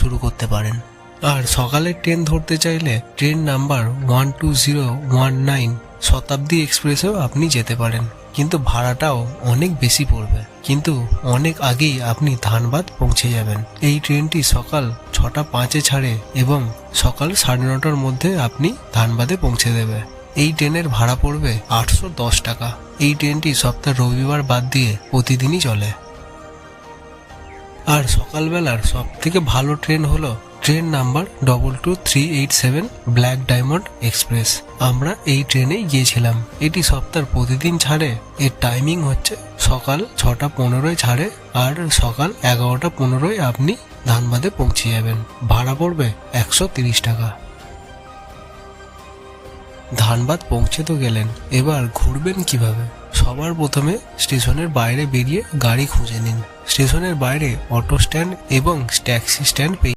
শুরু করতে পারেন। আর সকালের ট্রেন ধরতে চাইলে ট্রেন নাম্বার 12019 শতাব্দী এক্সপ্রেসেও আপনি যেতে পারেন, কিন্তু ভাড়াটাও অনেক বেশি পড়বে, কিন্তু অনেক আগেই আপনি ধানবাদ পৌঁছে যাবেন। এই ট্রেনটি সকাল 6:05 ছাড়ে এবং সকাল 9:30টার মধ্যে আপনি ধানবাদে পৌঁছে দেবে। এই ট্রেনের ভাড়া পড়বে 810 টাকা। এই ট্রেনটি সপ্তাহ রবিবার বাদ দিয়ে প্রতিদিনই চলে। আর সকালবেলার সব থেকে ভালো ট্রেন হলো train number 22387 black diamond express. আমরা এই ট্রেনেই গিয়েছিলাম। এটি সপ্তাহ প্রতিদিন ছাড়ে। এর টাইমিং হচ্ছে সকাল 6:15 ছাড়ে আর সকাল 11:15 আপনি ধানবাদে পৌঁছে যাবেন। ভাড়া পড়বে 130 টাকা। ধানবাদ পৌঁছে তো গেলেন, এবার ঘুরবেন কিভাবে? সবার প্রথমে স্টেশনের বাইরে বেরিয়ে গাড়ি খুঁজে নিন। স্টেশনের বাইরে অটো স্ট্যান্ড এবং ট্যাক্সি স্ট্যান্ড পেয়ে